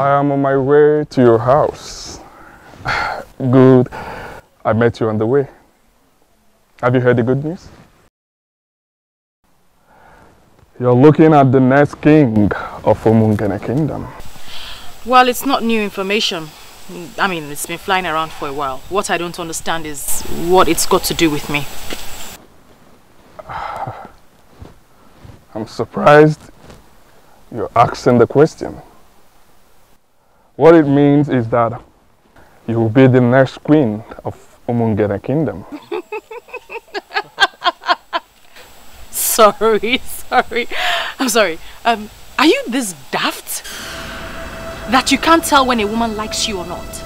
I am on my way to your house. Good. I met you on the way. Have you heard the good news? You're looking at the next king of Umungene Kingdom. Well, it's not new information. I mean, it's been flying around for a while. What I don't understand is what it's got to do with me. I'm surprised you're asking the question. What it means is that you will be the next queen of Umungene Kingdom. Sorry. I'm sorry. Are you this daft? That you can't tell when a woman likes you or not?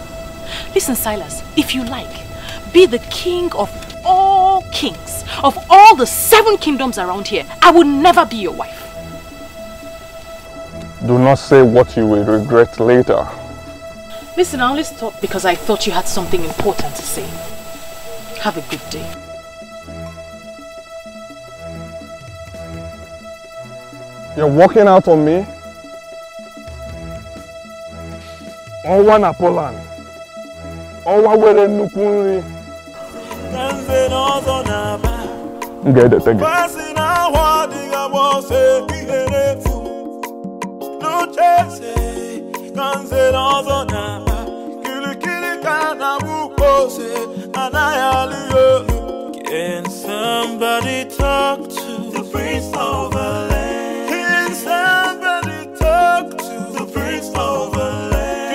Listen, Silas, if you like, be the king of all kings, of all the 7 kingdoms around here. I would never be your wife. Do not say what you will regret later. Listen, I only stopped because I thought you had something important to say. Have a good day. You're walking out on me? Owa na Poland. Owa were nukunri. Get it again. Can somebody talk to the prince of the land? Can somebody talk to the prince of the land?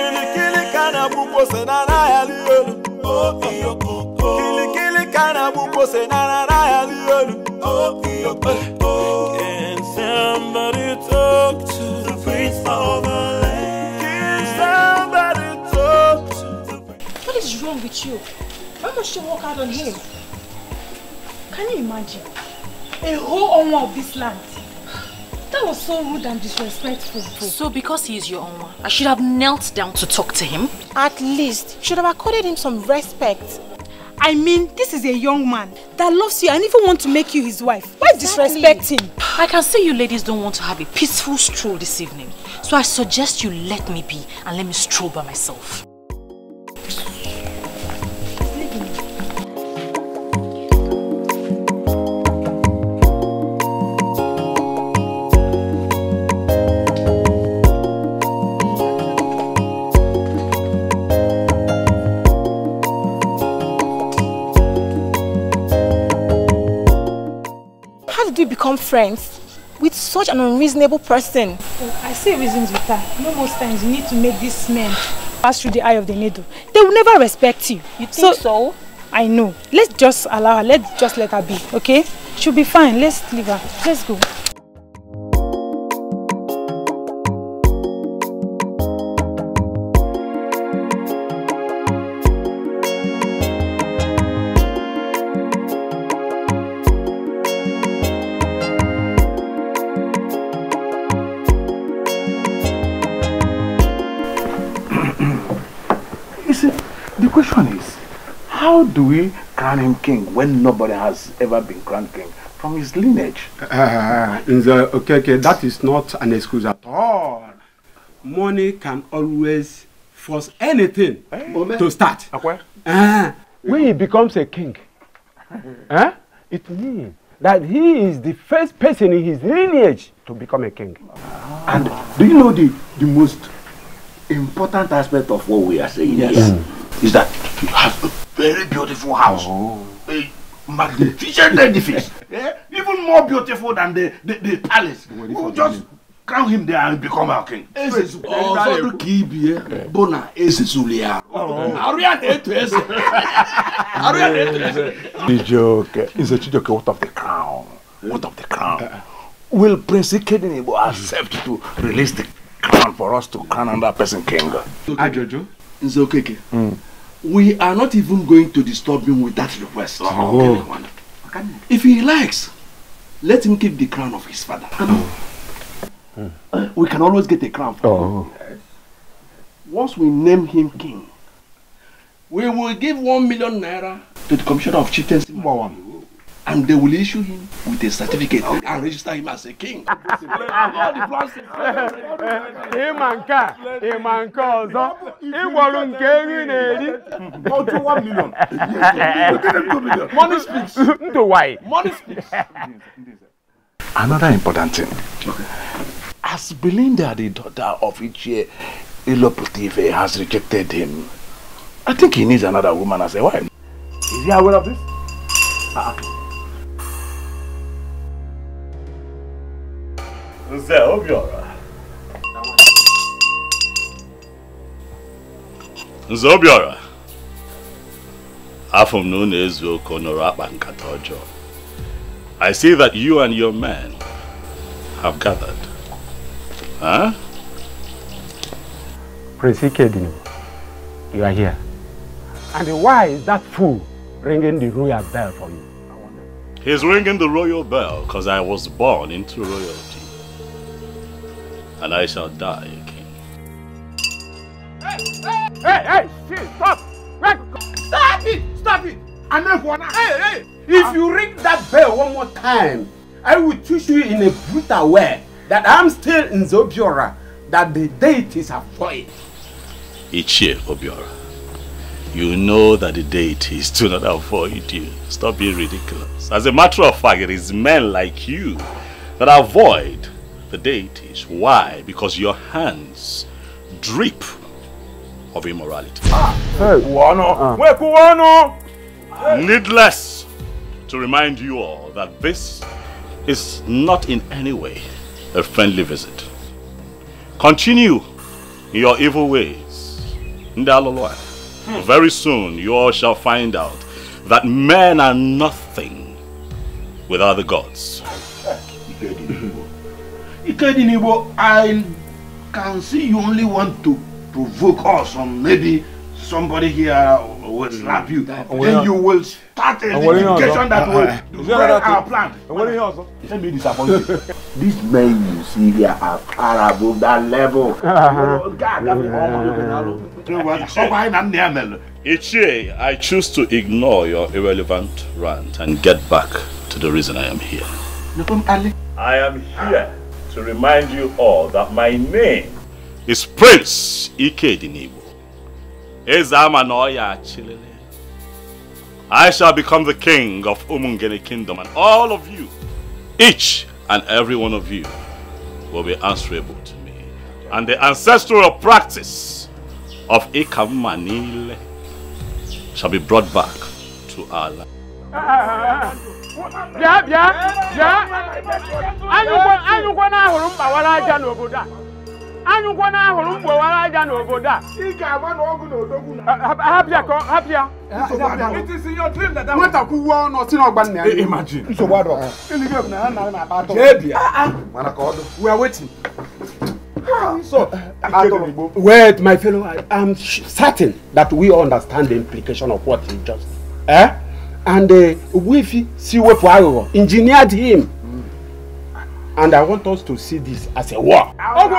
Oh, can somebody talk to the prince of the land? Can somebody talk to the prince? What is wrong with you? Why must you walk out on him? Can you imagine? A whole owner of this land. That was so rude and disrespectful. So because he is your owner, I should have knelt down to talk to him? At least, you should have accorded him some respect. I mean, this is a young man that loves you and even wants to make you his wife. Why disrespect him? I can see you ladies don't want to have a peaceful stroll this evening. So I suggest you let me be and let me stroll by myself. Become friends with such an unreasonable person. Oh, I see reasons with her. You know, most times you need to make these men pass through the eye of the needle. They will never respect you. You think so? I know. Let's just allow her. Let's just let her be, okay? She'll be fine. Let's leave her. Let's go. The question is, how do we crown him king when nobody has ever been crowned king from his lineage? Okay, that is not an excuse at all. Money can always force anything to start. When he becomes a king, it means that he is the first person in his lineage to become a king. And do you know the most important aspect of what we are saying here? Is that you have a very beautiful house, a magnificent edifice, even more beautiful than the palace. We'll just crown him there and become our king. It's a joke. What of the crown? What of the crown? Will Prince Ikedinebo accept to release the crown for us to crown another person king? Jojo? It's okay. We are not even going to disturb him with that request. If he likes, let him keep the crown of his father. We can always get a crown for him. Once we name him king, we will give 1 million naira to the commissioner of chieftaincy. and they will issue him with a certificate and register him as a king. Him and car, also. He won't get in Go to 1 million. Money speaks. To why? Money speaks. Another important thing. Okay. As Belinda, the daughter of Ichie Iloputive, has rejected him, I think he needs another woman as a wife. Is he aware of this? Nzobiora. Afum no nezu konorapa nkatojo. I see that you and your men have gathered. Huh? Prince Ikedini, you are here. And why is that fool ringing the royal bell for you? He's ringing the royal bell because I was born into royalty. And I shall die a king. Hey, stop! Stop it! Hey, if you ring that bell one more time, I will teach you in a brutal way that I'm still in Zobiora, that the deities are void. Ichie Obiora, you know that the deities do not avoid you. Stop being ridiculous. As a matter of fact, it is men like you that avoid the deities. Why? Because your hands drip of immorality. Needless to remind you all that this is not in any way a friendly visit. Continue in your evil ways. Very soon you all shall find out that men are nothing without the gods. Ikedinibo, I can see you only want to provoke us, or maybe somebody here will slap you. Then you will start a litigation that will destroy our plan. Let me disappoint you. These men you see here are far above that level. Ichie, I choose to ignore your irrelevant rant and get back to the reason I am here. I am here to remind you all that my name is Prince Ikedinibo. I shall become the king of Umungene Kingdom, and all of you, each and every one of you, will be answerable to me. And the ancestral practice of Ikamanile shall be brought back to our land. It is in your dream that imagine. We are waiting. So, wait, my fellow, I'm certain that we understand the implication of what he just said. And Wifi Siwepo engineered him. And I want us to see this as a war. But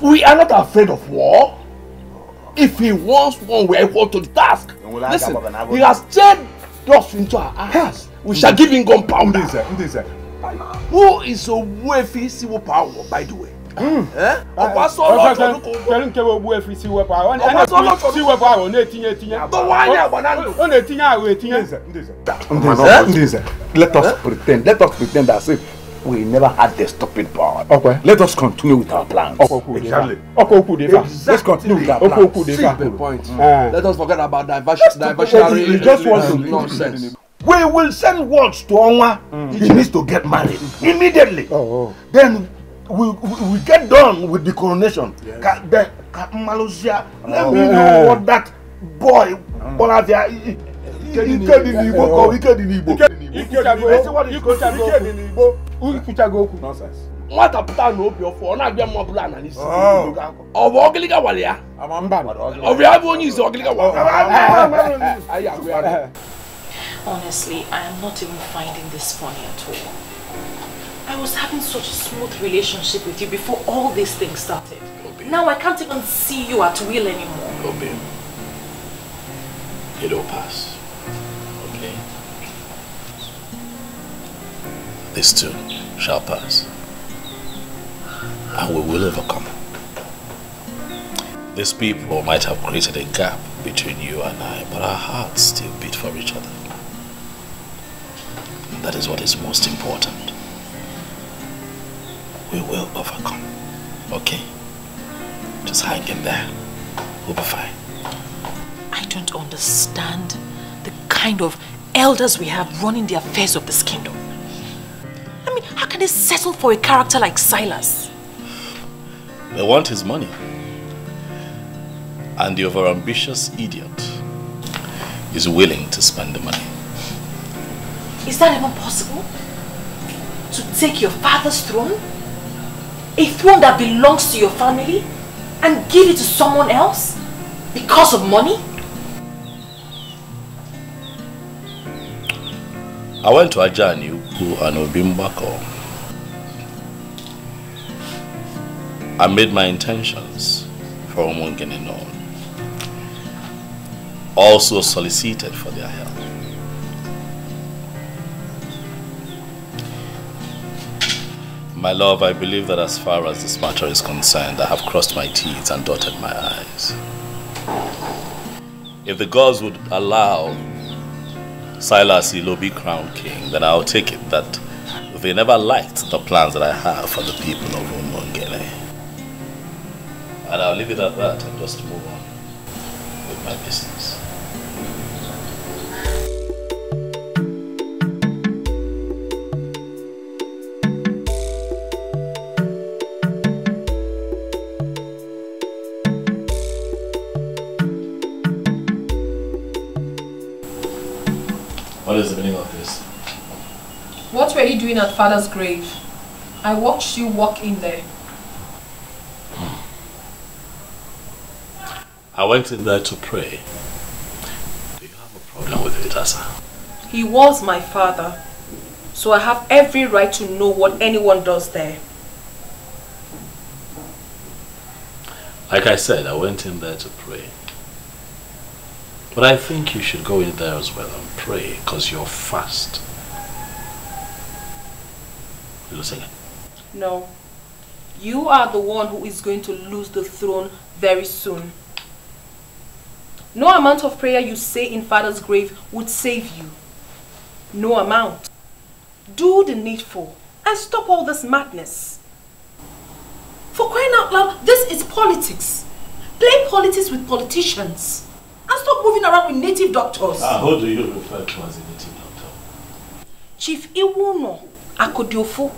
we are not afraid of war. If he wants one, we are equal to the task. Listen, he has turned us into our hands. We shall give him gunpowder. Who is a Wifi Siwepo, by the way? Let us pretend as if we never had the stupid power. Okay. Let us continue with our plans. Exactly. Let's continue with our plans. Simple point. Let us forget about diversionary nonsense. We will send words to Onwa. He needs to get married immediately. Then we get done with the coronation. Let me know what that boy what a plan of your phone, I get more plan and it's of Ogiliga Walia. Of Yabon is Ogiliga. Honestly, I am not even finding this funny at all. I was having such a smooth relationship with you before all these things started. Now I can't even see you at will anymore. It'll pass. Okay? This too shall pass. And we will overcome. These people might have created a gap between you and I, but our hearts still beat for each other. And that is what is most important. We will overcome. Okay? Just hang in there. We'll be fine. I don't understand the kind of elders we have running the affairs of this kingdom. I mean, how can they settle for a character like Silas? They want his money. And the overambitious idiot is willing to spend the money. Is that even possible? To take your father's throne? A throne that belongs to your family? And give it to someone else? Because of money? I went to Ajani and Obimbako. I made my intentions for Omongene known. Also solicited for their help. My love, I believe that as far as this matter is concerned, I have crossed my T's and dotted my I's. If the gods would allow Silas Ilobi crown king, then I'll take it that they never liked the plans that I have for the people of Umongene. And I'll leave it at that and just move on with my business. What is the meaning of this? What were you doing at Father's grave? I watched you walk in there. I went in there to pray. Do you have a problem with it, Asa? He was my father, so I have every right to know what anyone does there. Like I said, I went in there to pray. But I think you should go in there as well and pray, because you're fast. You sing it? No. You are the one who is going to lose the throne very soon. No amount of prayer you say in Father's grave would save you. No amount. Do the needful and stop all this madness. For crying out loud, this is politics. Play politics with politicians. And stop moving around with native doctors. Who do you refer to as a native doctor? Chief Iwuno Akodiofo.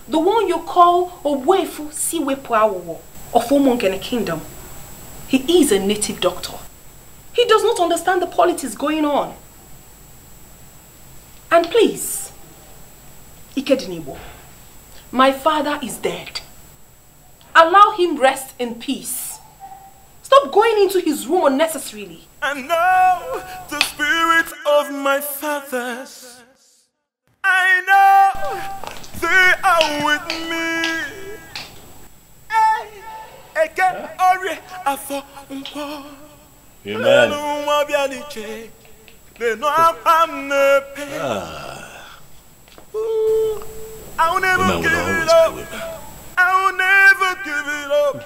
The one you call Owefu Siwepuawo of Omongene Kingdom. He is a native doctor. He does not understand the politics going on. And please, Ikedinibo, my father is dead. Allow him rest in peace. Stop going into his room unnecessarily. I know the spirits of my fathers. I know they are with me. AKPA afọ mpo. Amen. I'll never Women give will it always up. be women. I'll never give it up.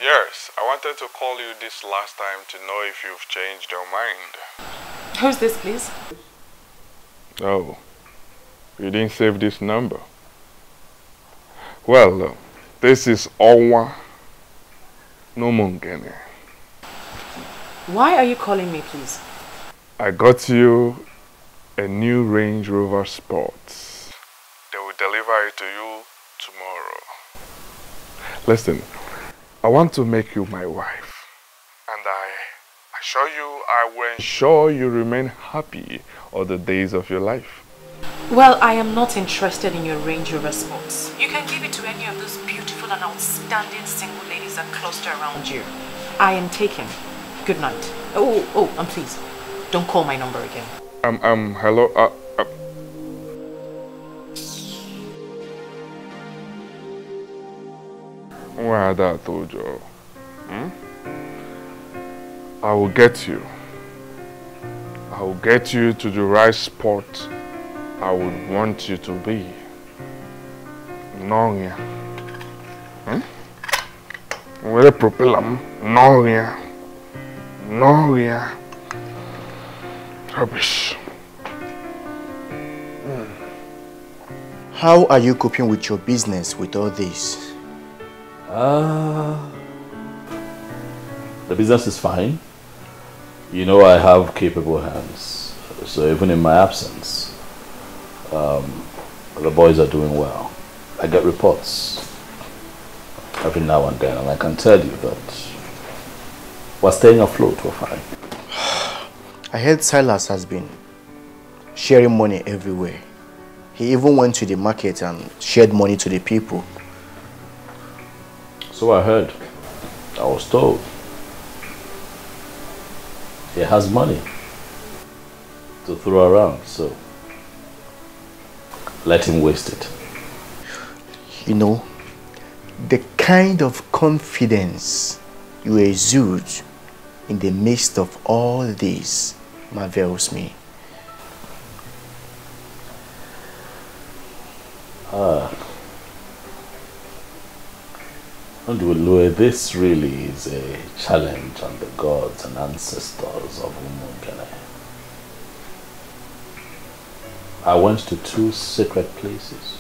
Yes, I wanted to call you this last time to know if you've changed your mind. Who's this, please? Oh, you didn't save this number. Well, this is Owa Nomongene. Why are you calling me, please? I got you a new Range Rover Sports. They will deliver it to you tomorrow. Listen, I want to make you my wife. And I assure you I will ensure you remain happy all the days of your life. Well, I am not interested in your Range Rover sports. You can give it to any of those beautiful and outstanding single ladies that cluster around you. I am taken. Good night. And please, don't call my number again. Hello. Where that Tojo? I will get you. I will get you to the right spot I would want you to be. Noria. Where propeller? Noria. Noria. Rubbish. How are you coping with your business with all this? The business is fine. You know, I have capable hands. So even in my absence, the boys are doing well. I get reports every now and then, and I can tell you that we're staying afloat, we're fine. I heard Silas has been sharing money everywhere. He even went to the market and shared money to the people. So I heard. I was told. He has money to throw around, so let him waste it. You know, the kind of confidence you exude in the midst of all this marvels me. This really is a challenge on the gods and ancestors of Umungene. I went to 2 sacred places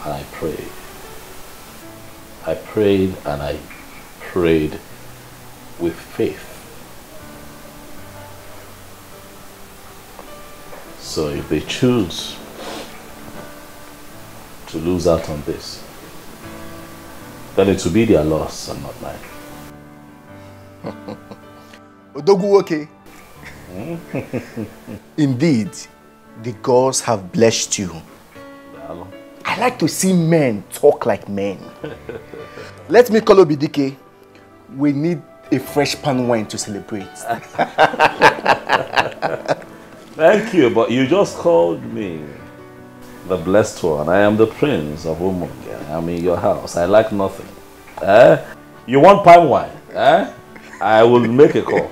and I prayed. I prayed and I prayed with faith. So if they choose to lose out on this, then it will be their loss and not mine. Odogu, okay. Indeed, the gods have blessed you. I like to see men talk like men. Let me call Dikeh. We need a fresh pan wine to celebrate. Thank you, but you just called me the blessed one. I am the prince of Umungene. I'm in your house. I like nothing. You want palm wine? I will make a call.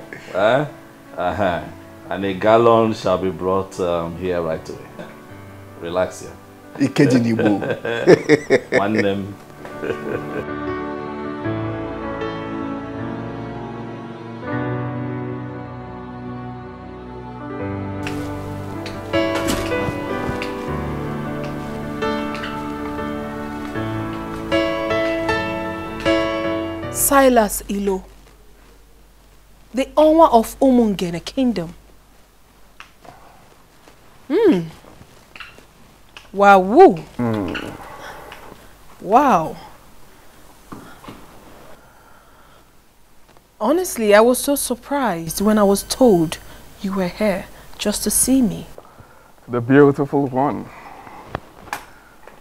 And a gallon shall be brought here right away. Relax here. Ikejinibu. One name. Silas Ilo, the owner of Umungene Kingdom. Wow. Wow. Honestly, I was so surprised when I was told you were here just to see me. The beautiful one.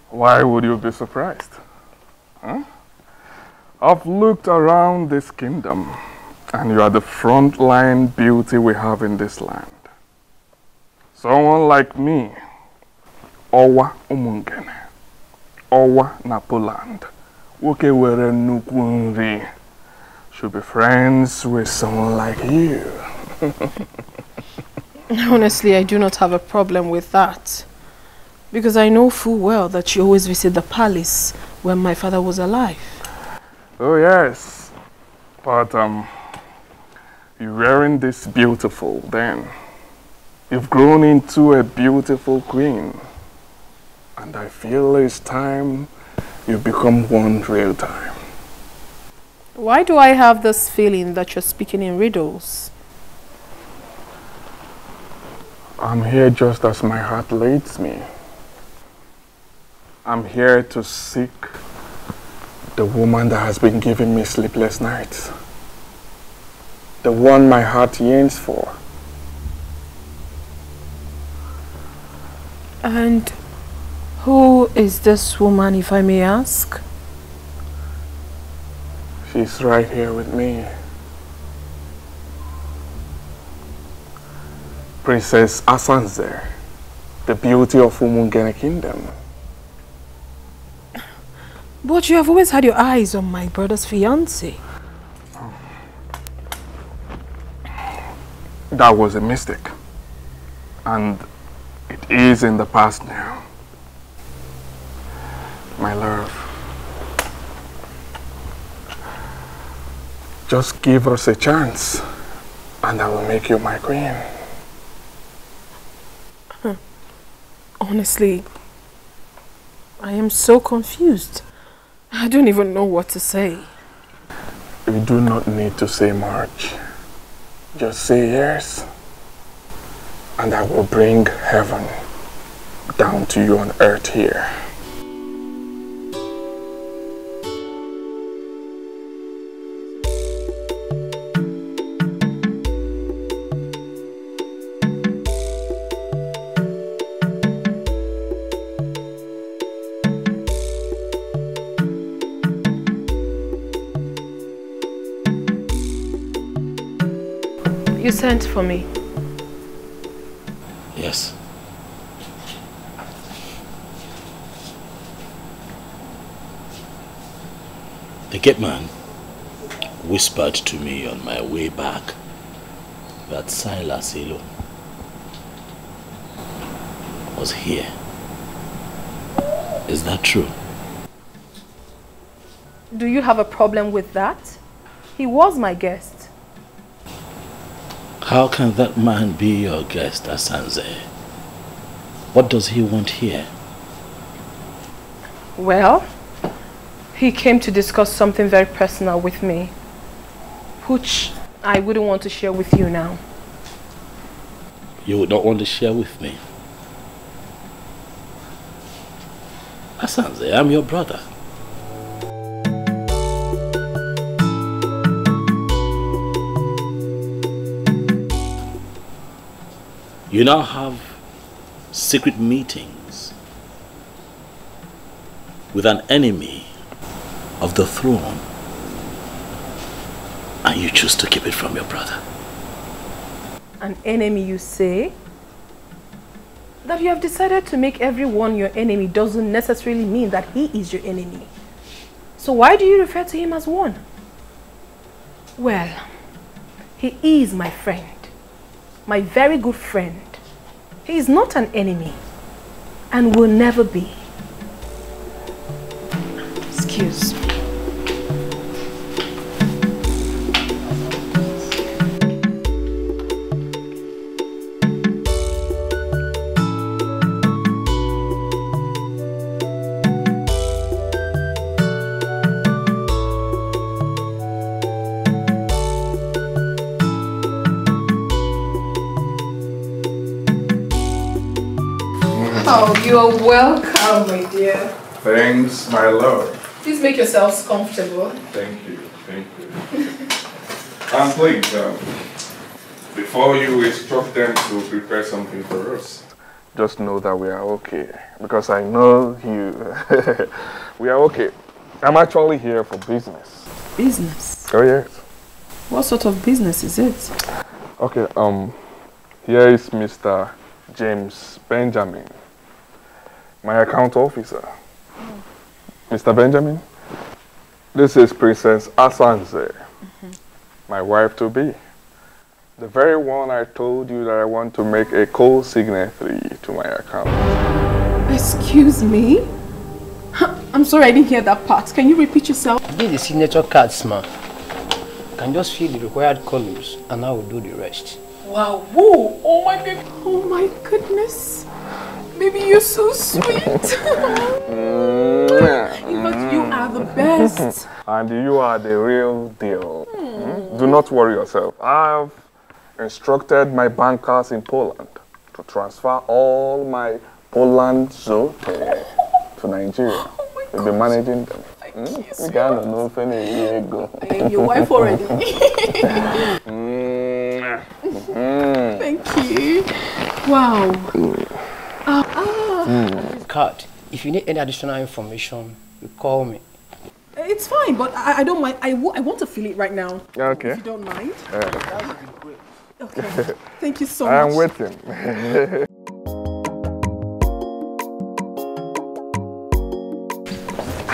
Why would you be surprised? I've looked around this kingdom, and you are the frontline beauty we have in this land. Someone like me, Owa Umungene, Owa Napoland, Woke were Nukunri, should be friends with someone like you. Honestly, I do not have a problem with that, because I know full well that you always visit the palace when my father was alive. Oh yes, but you're wearing this beautiful then. You've grown into a beautiful queen, and I feel it's time you become one real time. Why do I have this feeling that you're speaking in riddles? I'm here just as my heart leads me. I'm here to seek the woman that has been giving me sleepless nights. The one my heart yearns for. And who is this woman, if I may ask? She's right here with me. Princess Asanze, the beauty of Umungene Kingdom. But you have always had your eyes on my brother's fiancé. That was a mistake. And it is in the past now. My love. Just give us a chance and I will make you my queen. Honestly, I am so confused. I don't even know what to say. You do not need to say much. Just say yes. And I will bring heaven down to you on earth here. You sent for me. Yes. The gate man whispered to me on my way back that Silas Elo was here. Is that true? Do you have a problem with that? He was my guest. How can that man be your guest, Asanze? What does he want here? Well, he came to discuss something very personal with me, which I wouldn't want to share with you now. You would not want to share with me? Asanze, I'm your brother. You now have secret meetings with an enemy of the throne, and you choose to keep it from your brother. An enemy, you say? That you have decided to make everyone your enemy doesn't necessarily mean that he is your enemy. So why do you refer to him as one? Well, he is my friend. My very good friend. He is not an enemy and will never be. Excuse me. Oh, you're welcome, my dear. Thanks, my love. Please make yourselves comfortable. Thank you, thank you. And please, before you instruct them to prepare something for us, just know that we are okay. Because I know you. We are okay. I'm actually here for business. Business? Oh, yes. What sort of business is it? Okay, here is Mr. James Benjamin, my account officer. Mr. Benjamin, this is Princess Asanze, my wife-to-be. The very one I told you that I want to make a co-signatory to my account. Excuse me? I'm sorry, I didn't hear that part. Can you repeat yourself? Give the signature cards, ma. You can just fill the required columns and I will do the rest. Wow, whoa, oh my baby, oh my goodness. Baby, you're so sweet. But you are the best. And you are the real deal. Do not worry yourself. I have instructed my bankers in Poland to transfer all my Poland zote to Nigeria. We'll be managing them. You can't know if any go. I am your wife already. Thank you. Wow. card. If you need any additional information, you call me. It's fine, but I don't mind. I want to feel it right now. Okay. If you don't mind. That would be great. Okay. Thank you so much. I am waiting.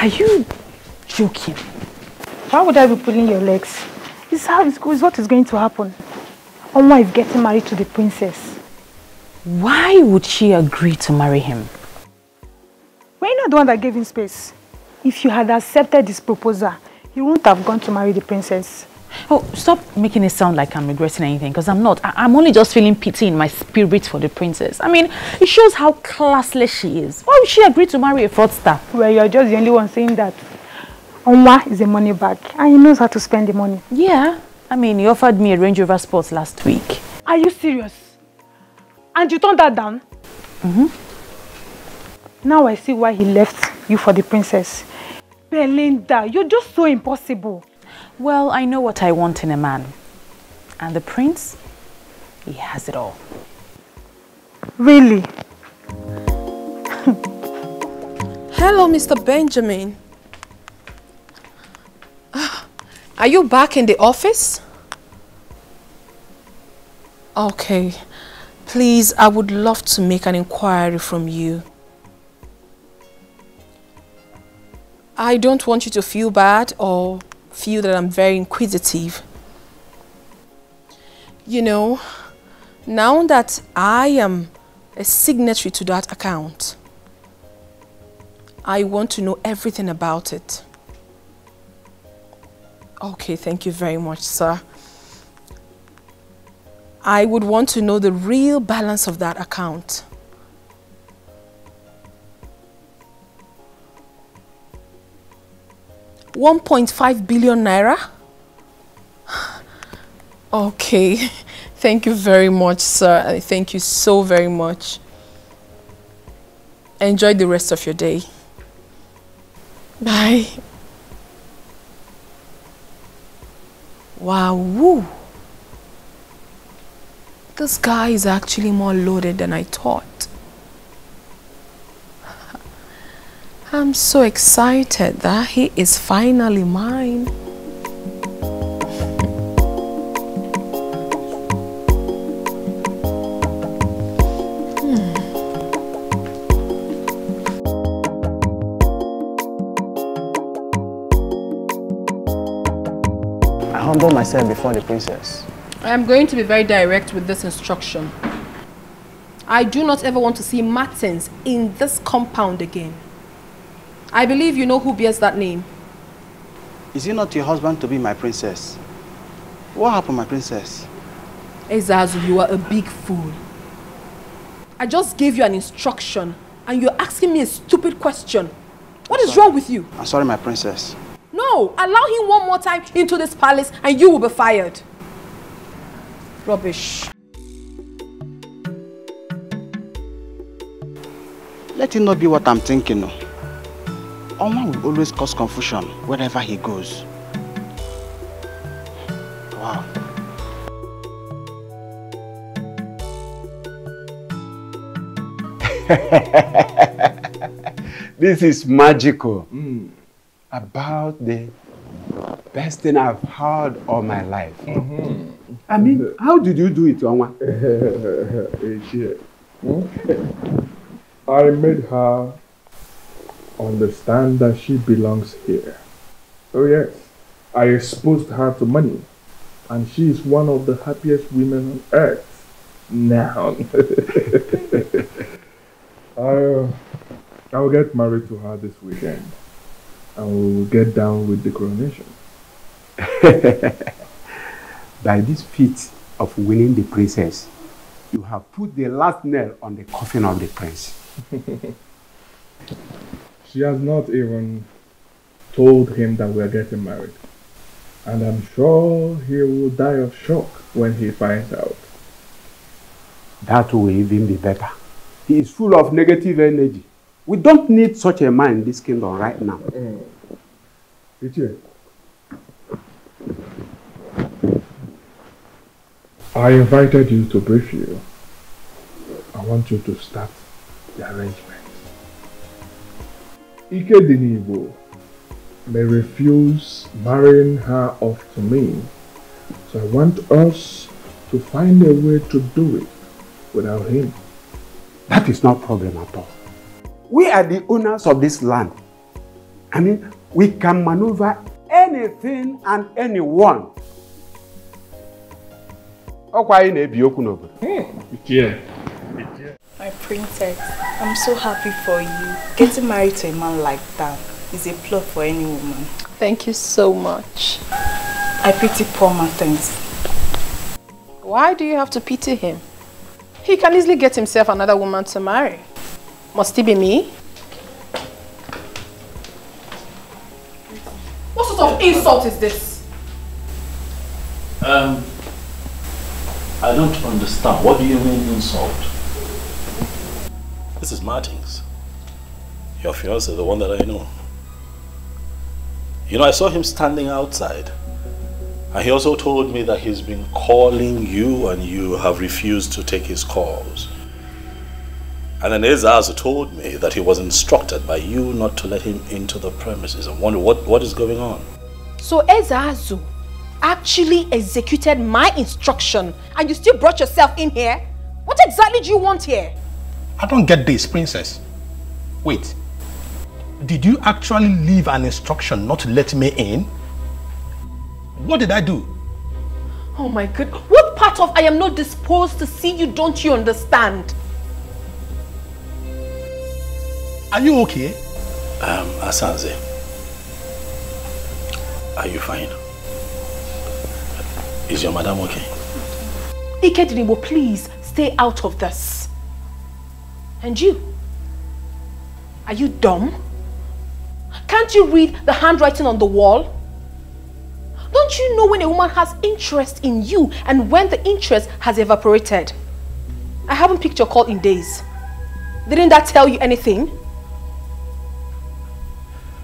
Are you joking? Why would I be pulling your legs? This is how it goes. What is going to happen? Onwa is getting married to the princess. Why would she agree to marry him? Were you not the one that gave him space? If you had accepted this proposal, you wouldn't have gone to marry the princess. Oh, stop making it sound like I'm regretting anything, because I'm not. I'm only just feeling pity in my spirit for the princess. I mean, it shows how classless she is. Why would she agree to marry a fraudster? Well, you're just the only one saying that. Onwa is a money bag and he knows how to spend the money. Yeah. I mean, he offered me a Range Rover Sport last week. Are you serious? And you turned that down? Now I see why he left you for the princess. Belinda, you're just so impossible. Well, I know what I want in a man. And the prince, he has it all. Really? Hello, Mr. Benjamin. Are you back in the office? Okay. Please, I would love to make an inquiry from you. I don't want you to feel bad or feel that I'm very inquisitive. You know, now that I am a signatory to that account, I want to know everything about it. Okay, thank you very much, sir. I would want to know the real balance of that account. ₦1.5 billion naira? Okay, thank you very much, sir. Thank you so very much. Enjoy the rest of your day. Bye. Wow, woo. This guy is actually more loaded than I thought. I'm so excited that he is finally mine. I humble myself before the princess. I am going to be very direct with this instruction. I do not ever want to see Martins in this compound again. I believe you know who bears that name. Is it not your husband to be my princess? What happened, my princess? Ezazu, you are a big fool. I just gave you an instruction and you're asking me a stupid question. What is wrong with you? I'm sorry, my princess. No, allow him one more time into this palace and you will be fired. Rubbish. Let it not be what I'm thinking. Onwa will always cause confusion wherever he goes. Wow. This is magical. About the best thing I've heard all my life. I mean, how did you do it, Onwa? I made her understand that she belongs here. Oh yes, I exposed her to money, and she is one of the happiest women on earth now. I'll get married to her this weekend, and we'll get down with the coronation. By this feat of winning the princess, you have put the last nail on the coffin of the prince. She has not even told him that we're getting married. And I'm sure he will die of shock when he finds out. That will even be better. He is full of negative energy. We don't need such a man in this kingdom right now. I invited you to brief you. I want you to start the arrangement. Ikedinibo may refuse marrying her off to me. So I want us to find a way to do it without him. That is no problem at all. We are the owners of this land. I mean, we can maneuver anything and anyone. My princess, I'm so happy for you. Getting married to a man like that is a plot for any woman. Thank you so much. I pity poor Martins. Why do you have to pity him? He can easily get himself another woman to marry. Must it be me? What sort of insult is this? I don't understand. What do you mean insult? This is Martins. Your fiancé, the one that I know. You know, I saw him standing outside. And he also told me that he's been calling you and you have refused to take his calls. And then Ezazu told me that he was instructed by you not to let him into the premises. I wonder what is going on. So Ezazu actually executed my instruction and you still brought yourself in here? What exactly do you want here? I don't get this, princess. Wait. Did you actually leave an instruction not to let me in? What did I do? Oh my God. What part of I am not disposed to see you don't you understand? Are you okay? Asanze, are you fine? Is your madam okay? Ikedinibo, please stay out of this. And you? Are you dumb? Can't you read the handwriting on the wall? Don't you know when a woman has interest in you and when the interest has evaporated? I haven't picked your call in days. Didn't that tell you anything?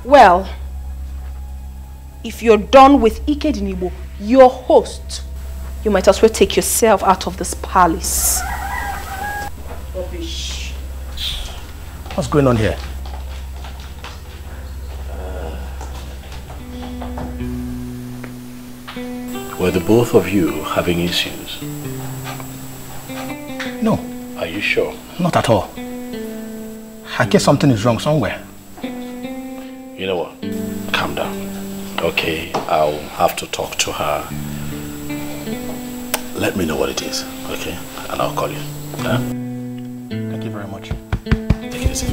Well, if you're done with Ikedinibo, your host, you might as well take yourself out of this palace. Rubbish. What's going on here? Were the both of you having issues? No. Are you sure? Not at all. I guess something is wrong somewhere. You know what? Calm down. Okay, I'll have to talk to her. Let me know what it is, okay? And I'll call you. Huh? Thank you very much. Take it easy.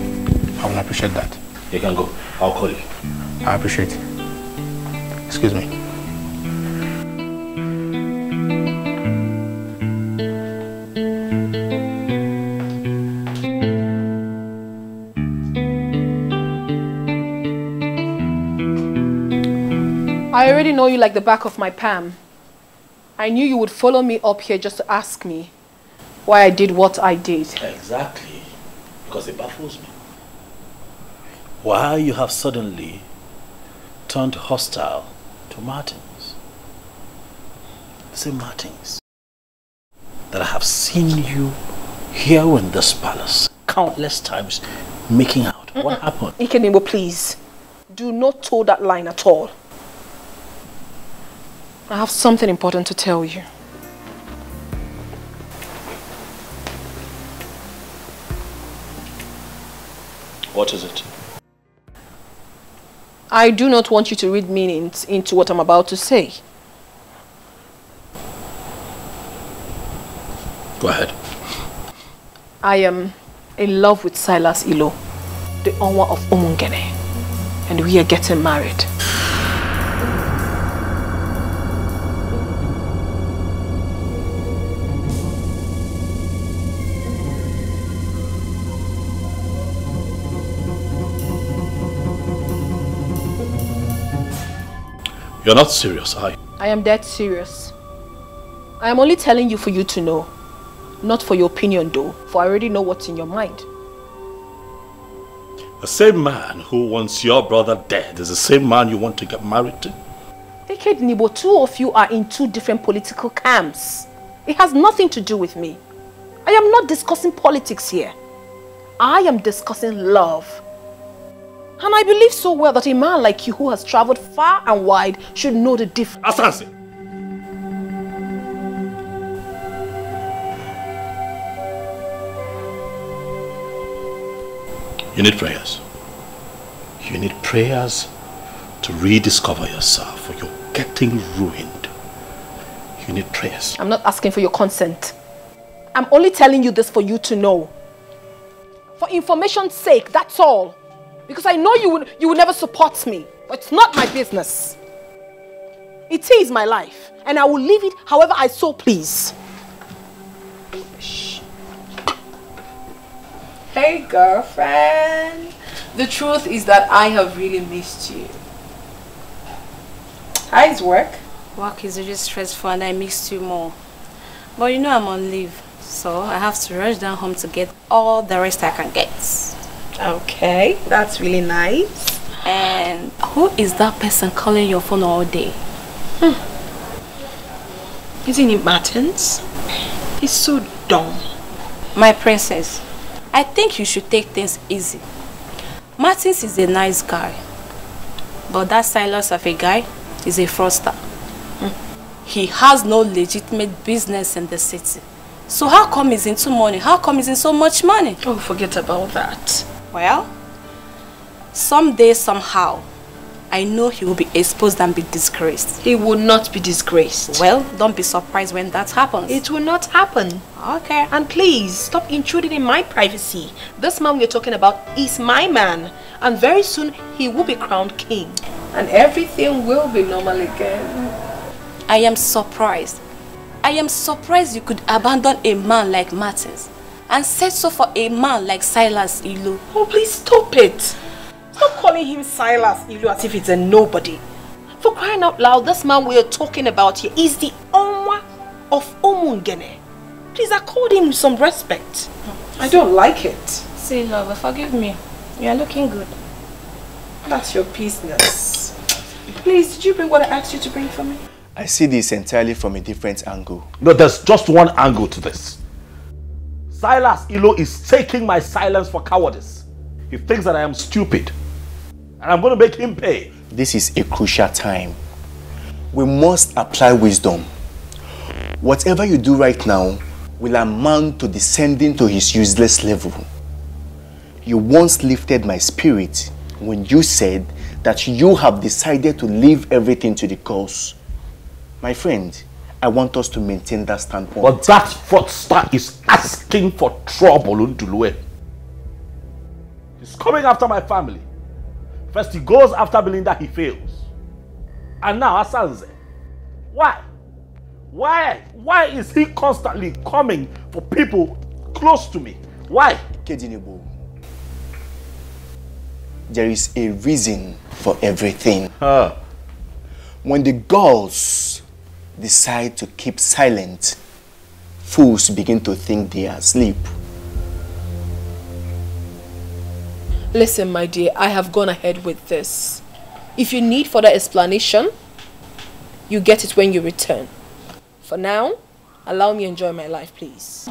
I will appreciate that. You can go. I'll call you. I appreciate it. Excuse me. I already know you like the back of my palm. I knew you would follow me up here just to ask me why I did what I did. Exactly. Because it baffles me. Why you have suddenly turned hostile to Martins. The same Martins that I have seen you here in this palace countless times making out. What happened? Ikedinibo, please. Do not toe that line at all. I have something important to tell you. What is it? I do not want you to read meanings into what I'm about to say. Go ahead. I am in love with Silas Ilo, the Onwa of Umungene, and we are getting married. You're not serious, are you? I am dead serious. I am only telling you for you to know. Not for your opinion though, for I already know what's in your mind. The same man who wants your brother dead is the same man you want to get married to? Ikedinibo, two of you are in two different political camps. It has nothing to do with me. I am not discussing politics here. I am discussing love. And I believe so well that a man like you who has traveled far and wide should know the difference. Asansi! You need prayers. You need prayers to rediscover yourself, or you're getting ruined. You need prayers. I'm not asking for your consent. I'm only telling you this for you to know. For information's sake, that's all. Because I know you will never support me. But it's not my business. It is my life. And I will live it however I so please. Hey girlfriend. The truth is that I have really missed you. How's work? Work is really stressful and I missed you more. But you know I'm on leave. So I have to rush down home to get all the rest I can get. Okay, that's really nice. And who is that person calling your phone all day? Isn't it Martins? He's so dumb. My princess, I think you should take things easy. Martins is a nice guy. But that Silas of a guy is a fraudster. He has no legitimate business in the city. So how come he's into money? How come he's in so much money? Oh, forget about that. Well, someday, somehow, I know he will be exposed and be disgraced. He will not be disgraced. Well, don't be surprised when that happens. It will not happen. Okay. And please, stop intruding in my privacy. This man we're talking about is my man. And very soon, he will be crowned king. And everything will be normal again. I am surprised. I am surprised you could abandon a man like Martins and settle for a man like Silas Ilu. Oh, please stop it. Stop calling him Silas Ilu as if it's a nobody. For crying out loud, this man we're talking about here is the Onwa of Omungene. Please accord him some respect. I don't like it. See, lover, forgive me. You are looking good. That's your business. Please, did you bring what I asked you to bring for me? I see this entirely from a different angle. No, there's just one angle to this. Silas Ilo is taking my silence for cowardice. He thinks that I am stupid. And I'm going to make him pay. This is a crucial time. We must apply wisdom. Whatever you do right now will amount to descending to his useless level. You once lifted my spirit when you said that you have decided to leave everything to the cause. My friend, I want us to maintain that standpoint. But that fraudster is asking for trouble, Undulue. He's coming after my family. First he goes after Belinda, he fails. And now Asanze. Why? Why is he constantly coming for people close to me? Why? Kedinibo, there is a reason for everything. When the girls decide to keep silent, fools begin to think they are asleep. Listen, my dear, I have gone ahead with this. If you need further explanation, you get it when you return. For now, allow me to enjoy my life, please.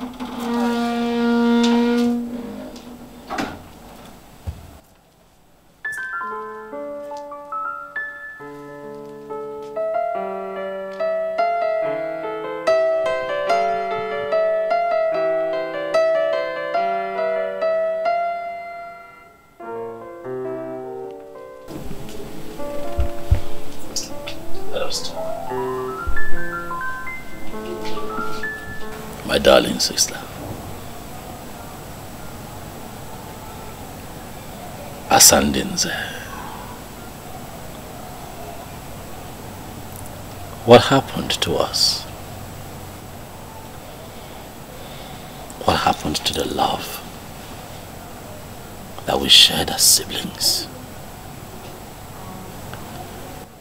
My darling sister. Asandinze. What happened to us? What happened to the love that we shared as siblings?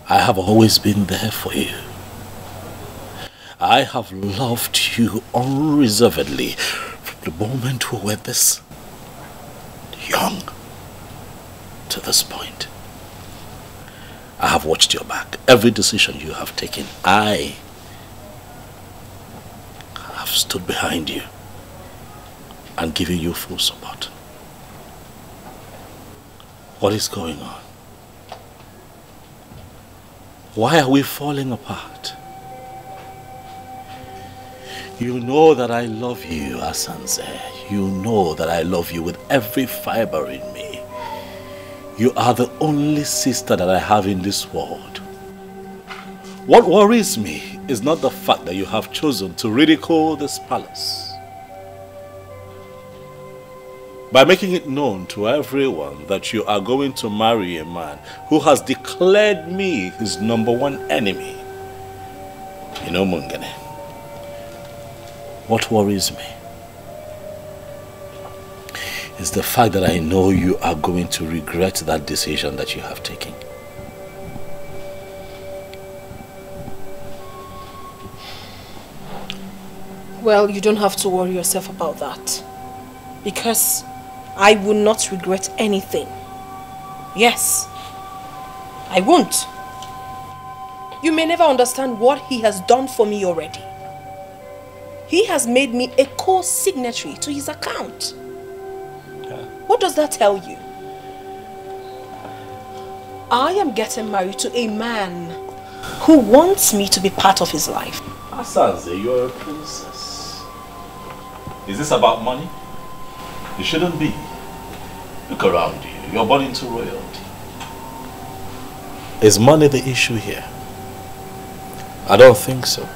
I have always been there for you. I have loved you unreservedly from the moment we were this young to this point. I have watched your back. Every decision you have taken, I have stood behind you and given you full support. What is going on? Why are we falling apart? You know that I love you, Asanze. You know that I love you with every fiber in me. You are the only sister that I have in this world. What worries me is not the fact that you have chosen to ridicule this palace. By making it known to everyone that you are going to marry a man who has declared me his #1 enemy. You know, Mungene, what worries me is the fact that I know you are going to regret that decision that you have taken. Well, you don't have to worry yourself about that. Because I will not regret anything. Yes, I won't. You may never understand what he has done for me already. He has made me a co-signatory to his account. What does that tell you? I am getting married to a man who wants me to be part of his life. Asanze, you're a princess. Is this about money? It shouldn't be. Look around you. You're born into royalty. Is money the issue here? I don't think so.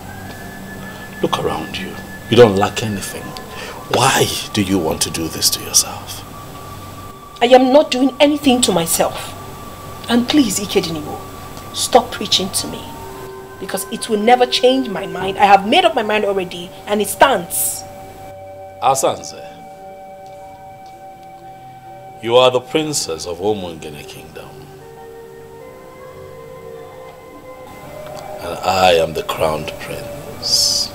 Look around you. You don't lack anything. Why do you want to do this to yourself? I am not doing anything to myself. And please, Ikedinimo, stop preaching to me. Because it will never change my mind. I have made up my mind already and it stands. Asanze, you are the princess of Omungene Kingdom. And I am the crowned prince.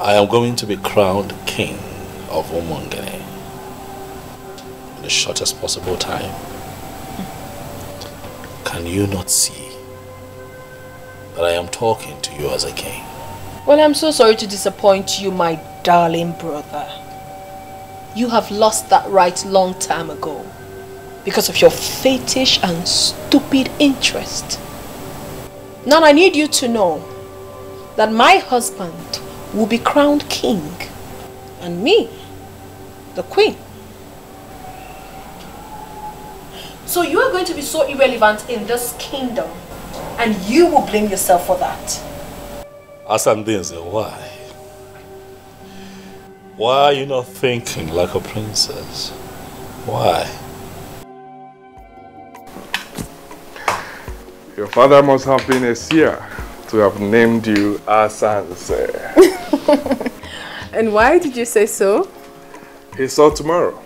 I am going to be crowned king of Omungene in the shortest possible time. Can you not see that I am talking to you as a king? Well, I'm so sorry to disappoint you, my darling brother. You have lost that right long time ago because of your fetish and stupid interest. Now I need you to know that my husband will be crowned king and me, the queen. So you are going to be so irrelevant in this kingdom and you will blame yourself for that. Asandenze, why? Why are you not thinking like a princess? Why? Your father must have been a seer to have named you Asanze. And why did you say so? He saw tomorrow.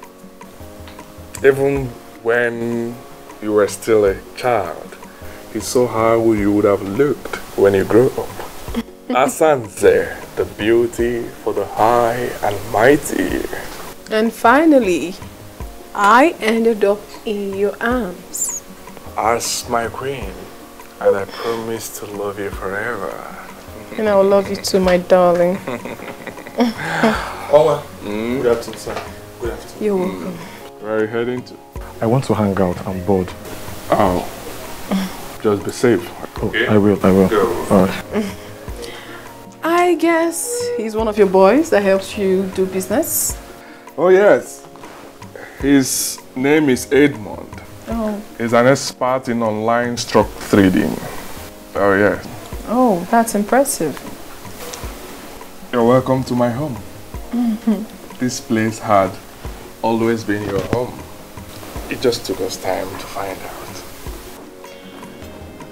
Even when you were still a child, he saw how you would have looked when you grew up. Asanze, the beauty for the high and mighty. And finally, I ended up in your arms. As my queen, and I promise to love you forever. And I will love you too, my darling. Ola, good afternoon, sir. Good afternoon. You're welcome. Where are you heading to? I want to hang out. I'm bored. Oh. Just be safe. Okay. I will. All right. I guess he's one of your boys that helps you do business. Oh yes. His name is Edmond. Oh. He's an expert in online stock trading. Oh yes. Oh, that's impressive. You're welcome to my home. This place had always been your home. It just took us time to find out.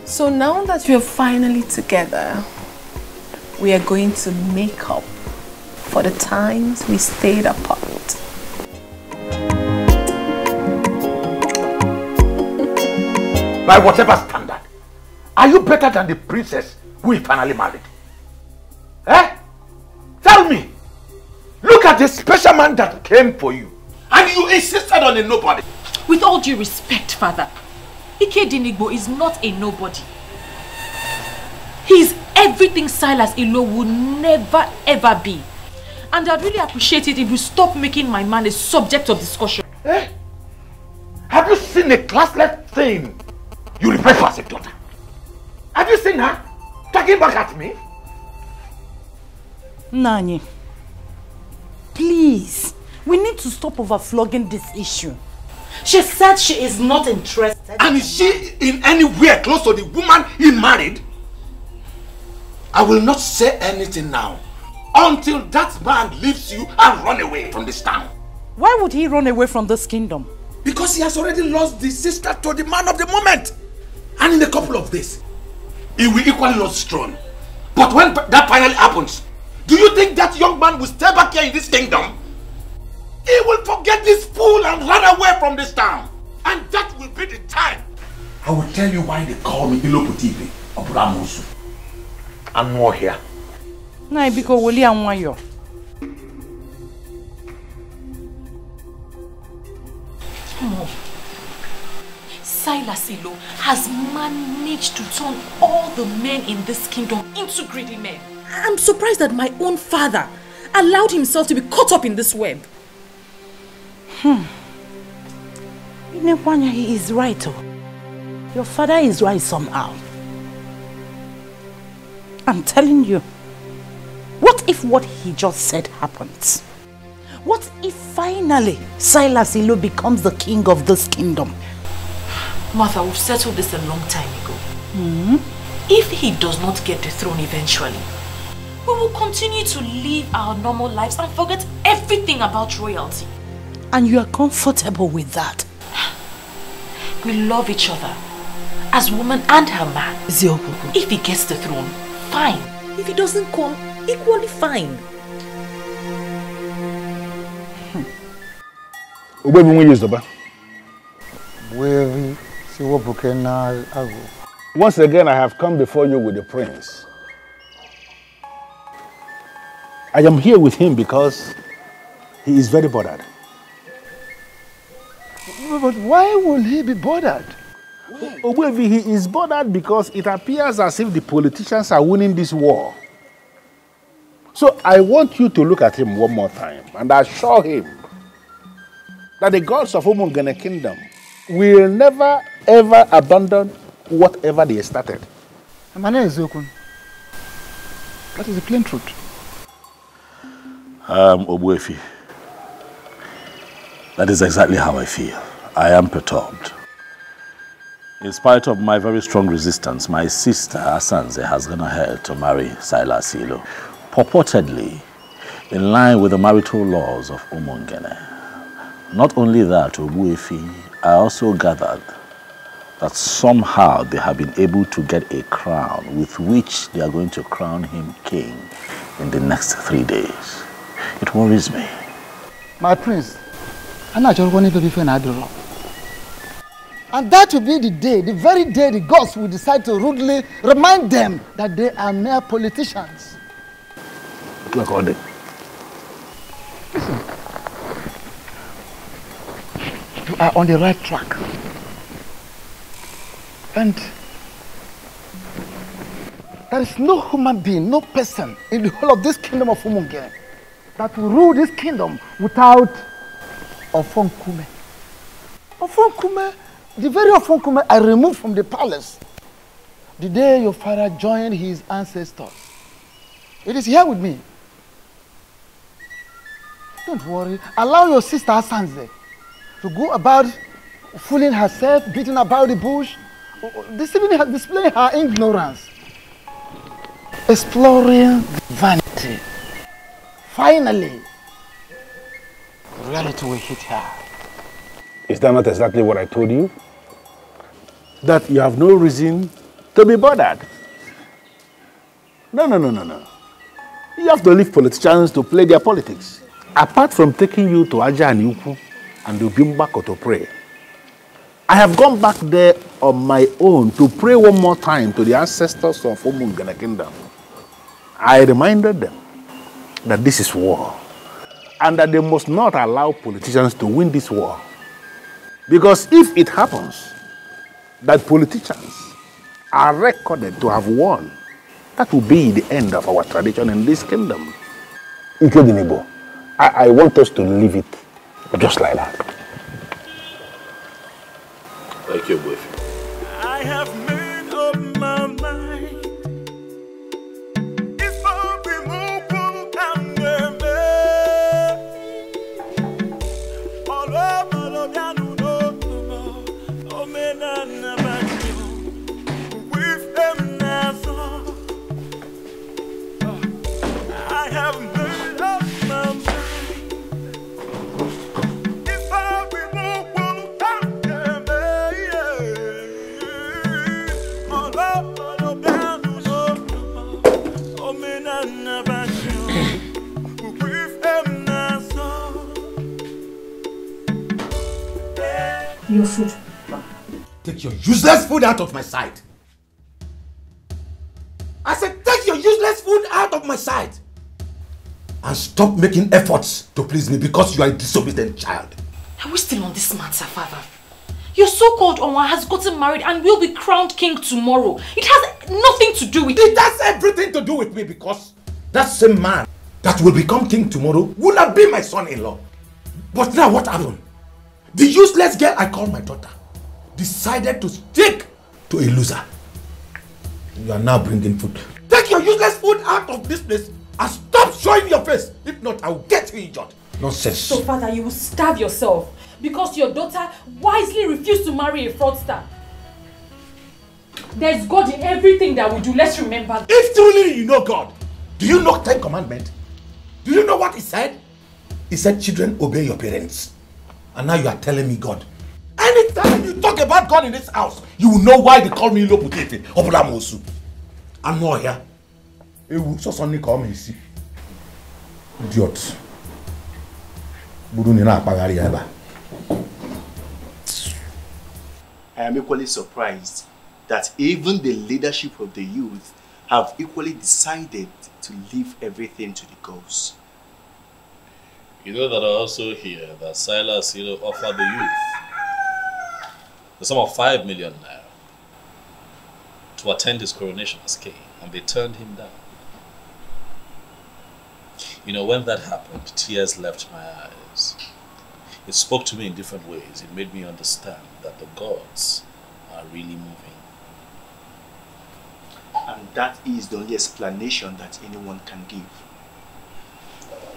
So now that we're finally together, we are going to make up for the times we stayed apart. By whatever standard, are you better than the princess who he finally married? Eh? Tell me. Look at the special man that came for you. And you insisted on a nobody. With all due respect, father, Ikedinigbo is not a nobody. He's everything Silas Ilo would never ever be. And I'd really appreciate it if you stop making my man a subject of discussion. Eh? Have Have you seen a classless thing you refer to as a daughter? Have you seen her talking back at me? Nani, please, we need to stop overflogging this issue. She said she is not interested. And is she in anywhere close to the woman he married? I will not say anything now until that man leaves you and run away from this town. Why would he run away from this kingdom? Because he has already lost the sister to the man of the moment. And in a couple of days, he will equally lose his throne. But when that finally happens, do you think that young man will stay back here in this kingdom? He will forget this fool and run away from this town. And that will be the time. I will tell you why they call me Iloputibi Oburamusu. I'm not here. Nah, because Willie and Wayo. Mom, Silas Ilo has managed to turn all the men in this kingdom into greedy men. I'm surprised that my own father allowed himself to be caught up in this web. Inewanya, he is right. Your father is right somehow. I'm telling you. What if what he just said happens? What if finally Silas Ilo becomes the king of this kingdom? Martha, we've settled this a long time ago. If he does not get the throne eventually, we will continue to live our normal lives and forget everything about royalty. And you are comfortable with that? We love each other as woman and her man. If he gets the throne, fine. If he doesn't come, equally fine. Once again, I have come before you with the prince. I am here with him because he is very bothered. But why will he be bothered? Obuevi, he is bothered because it appears as if the politicians are winning this war. So I want you to look at him one more time and assure him that the gods of Umungene Kingdom will never ever abandon whatever they started. My name is Zokun. That is the plain truth. Obuefi, that is exactly how I feel. I am perturbed. In spite of my very strong resistance, my sister Asanze has gone ahead to marry Silas Ilo, purportedly in line with the marital laws of Umungene. Not only that, Obuefi, I also gathered that somehow they have been able to get a crown with which they are going to crown him king in the next 3 days. It worries me. My prince, I'm not just wanting to be fair. And that will be the day, the very day the gods will decide to rudely remind them that they are mere politicians. Look at it. Listen, you are on the right track. And there is no human being, no person in the whole of this kingdom of Umungene that will rule this kingdom without Ofonkume. Ofonkume, the very Ofonkume I removed from the palace the day your father joined his ancestors. It is here with me. Don't worry. Allow your sister Asanze to go about fooling herself, beating about the bush, displaying her ignorance, exploring vanity. Finally, reality will hit her. Is that not exactly what I told you? That you have no reason to be bothered. No. You have to leave politicians to play their politics. Apart from taking you to Aja and Yuku and to Bimbako to pray, I have gone back there on my own to pray one more time to the ancestors of Umungene Kingdom. I reminded them that this is war and that they must not allow politicians to win this war. Because if it happens that politicians are recorded to have won, that will be the end of our tradition in this kingdom. Ikedinibo, I want us to leave it just like that. Like your boyfriend. I have made up my mind. If I remove and all over with them now. I have made up my mind. If I remove your food. Take your useless food out of my sight. I said, take your useless food out of my sight. And stop making efforts to please me because you are a disobedient child. Are we still on this matter, Father? Your so-called Onwa has gotten married and will be crowned king tomorrow. It has nothing to do with it. It has everything to do with me because that same man that will become king tomorrow will not be my son-in-law. But now what happened? The useless girl I call my daughter decided to stick to a loser. You are now bringing food. Take your useless food out of this place and stop showing your face. If not, I will get you injured. Nonsense. So, Father, you will starve yourself because your daughter wisely refused to marry a fraudster. There's God in everything that we do. Let's remember. If truly you know God, do you know 10 commandments? Do you know what he said? He said, children, obey your parents. And now you are telling me God. Anytime you talk about God in this house, you will know why they call me Loputete or Bulamosu. I'm not here. It will so suddenly call me, see. Idiot. I am equally surprised that even the leadership of the youth have equally decided to leave everything to the ghosts. You know that I also hear that Silas offered the youth the sum of 5 million naira to attend his coronation as king, and they turned him down. You know, when that happened, tears left my eyes. It spoke to me in different ways. It made me understand that the gods are really moving. And that is the only explanation that anyone can give.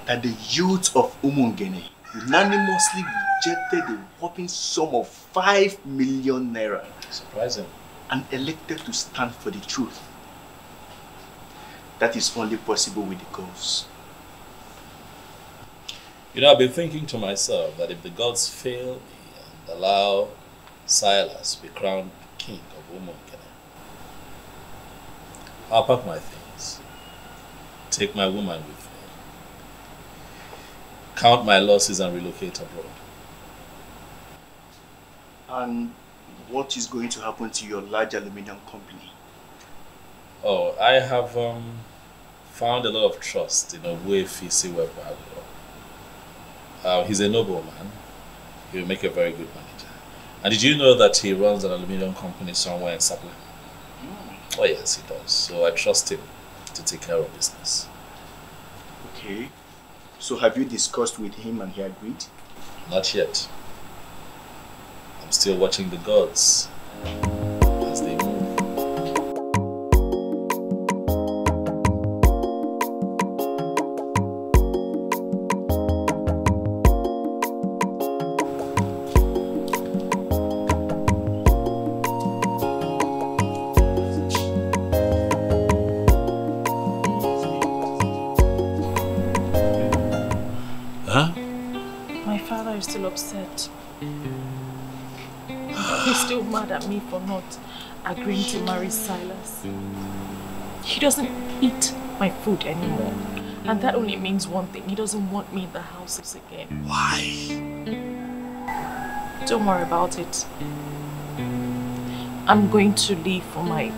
That the youth of Umungene unanimously rejected the whopping sum of 5 million naira. Surprising. And elected to stand for the truth. That is only possible with the ghosts. You know, I've been thinking to myself that if the gods fail me and allow Silas to be crowned king of Umungene, I'll pack my things, take my woman with me, count my losses and relocate abroad. And what is going to happen to your large aluminium company? Oh, I have found a lot of trust in Obuefi Webalo. He's a nobleman. He will make a very good manager. And did you know that he runs an aluminium company somewhere in Sapla? Oh yes, he does. So I trust him to take care of business. Okay. So have you discussed with him and he agreed? Not yet. I'm still watching the gods as they move. Upset. He's still mad at me for not agreeing to marry Silas. He doesn't eat my food anymore. And that only means one thing. He doesn't want me in the houses again. Why? Don't worry about it. I'm going to leave for my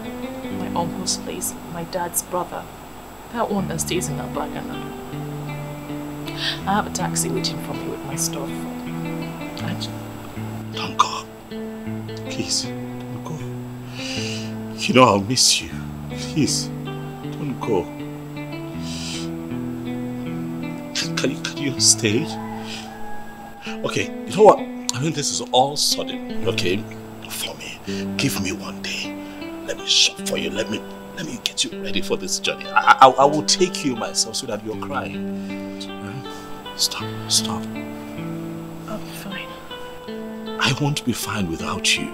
uncle's place, my dad's brother. That one that stays in Abagana. I have a taxi waiting for me with my stuff. Don't go. Please, don't go. You know I'll miss you. Please, don't go. Can you stay? Okay, you know what? I mean, this is all sudden, okay? for me. Give me one day. Let me shop for you. Let me get you ready for this journey. I will take you myself so that you're crying. Stop. I'll be fine. I won't be fine without you.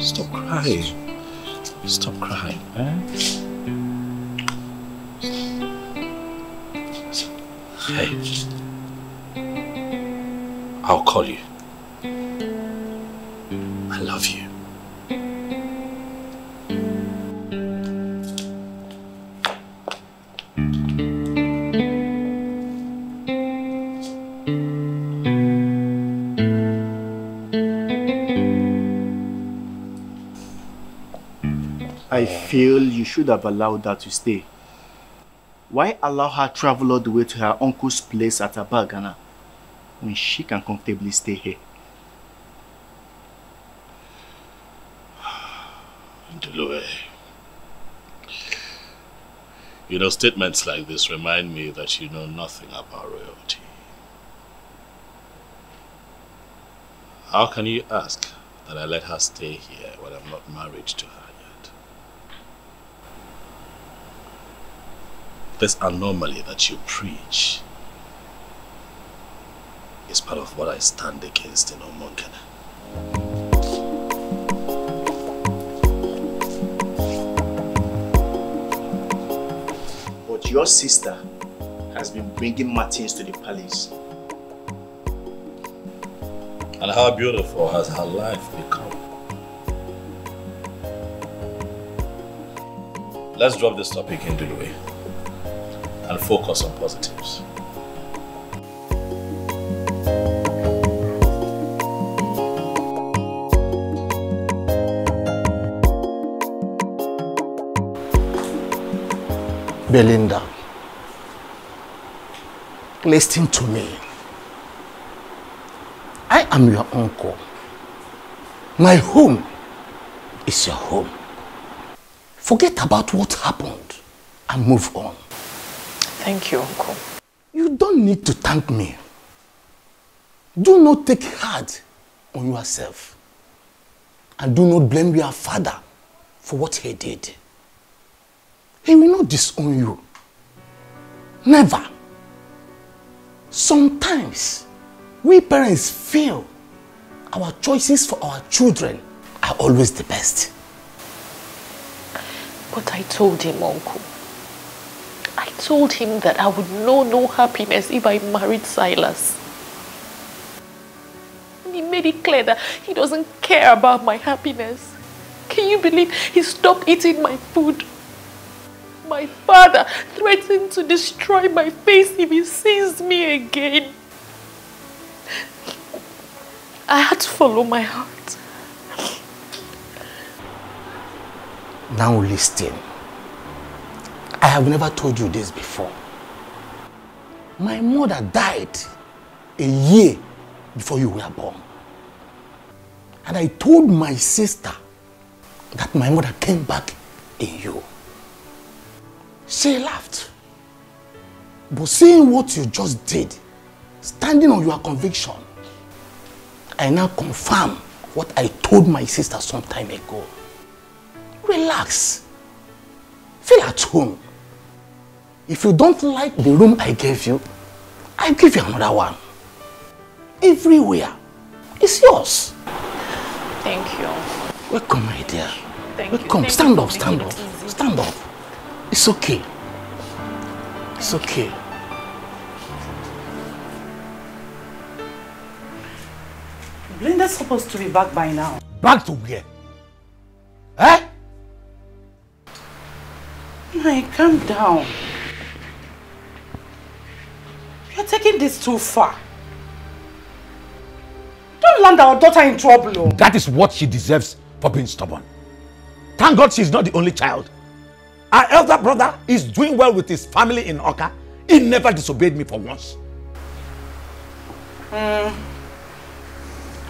Stop crying. Stop crying. Hey. I'll call you. I love you. I feel you should have allowed her to stay. Why allow her travel all the way to her uncle's place at Abagana when she can comfortably stay here? Ndulue. You know, statements like this remind me that you know nothing about royalty. How can you ask that I let her stay here when I'm not married to her yet? This anomaly that you preach is part of what I stand against in Omonkene. But your sister has been bringing Martins to the palace. And how beautiful has her life become? Let's drop this topic in Ndulue and focus on positives. Belinda, listen to me. I am your uncle. My home is your home. Forget about what happened and move on. Thank you, Uncle. You don't need to thank me. Do not take hard on yourself. And do not blame your father for what he did. He will not disown you. Never. Sometimes, we parents feel our choices for our children are always the best. But I told him, Uncle. I told him that I would know no happiness if I married Silas. And he made it clear that he doesn't care about my happiness. Can you believe he stopped eating my food? My father threatened to destroy my face if he sees me again. I had to follow my heart. Now listen. I have never told you this before. My mother died a year before you were born. And I told my sister that my mother came back in you. She laughed. But seeing what you just did, standing on your conviction, I now confirm what I told my sister some time ago. Relax. Feel at home. If you don't like the room I gave you, I'll give you another one. Everywhere. It's yours. Thank you. Welcome, my dear. Thank Welcome. you. Stand up, stand up. Stand up. It's okay. It's okay. Blinda's supposed to be back by now. Back to where? Eh? Hey, calm down. You're taking this too far. Don't land our daughter in trouble. Oh. That is what she deserves for being stubborn. Thank God she's not the only child. Our elder brother is doing well with his family in Oka. He never disobeyed me for once. Her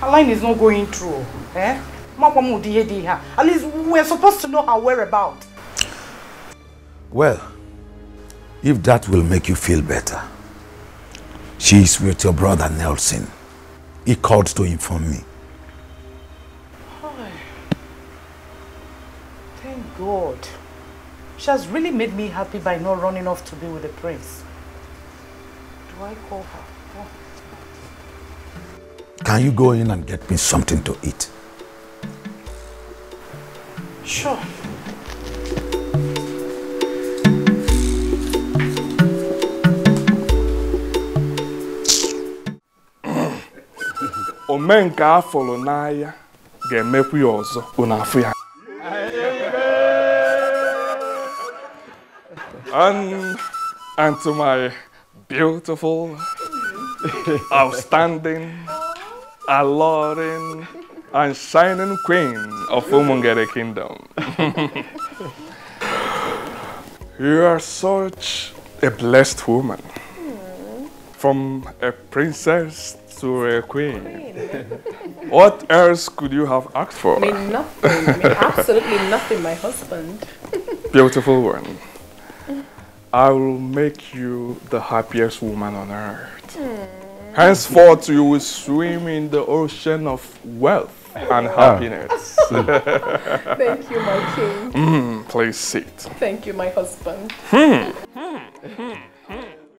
line is not going through. Eh? At least we're supposed to know her whereabouts. Well, if that will make you feel better, she is with your brother Nelson. He called to inform me. God. She has really made me happy by not running off to be with the prince. Do I call her? Oh. Can you go in and get me something to eat? Sure. Omenka afọlọ n'anya ga-emekwu ya ọzọ unu afụ ya. And to my beautiful, outstanding, alluring, and shining queen of Umungere Kingdom. You are such a blessed woman. From a princess to a queen. What else could you have asked for? I mean, nothing. I mean, absolutely nothing, my husband. Beautiful one. I will make you the happiest woman on earth. Henceforth, you will swim in the ocean of wealth and happiness. Thank you, my king. Please sit. Thank you, my husband.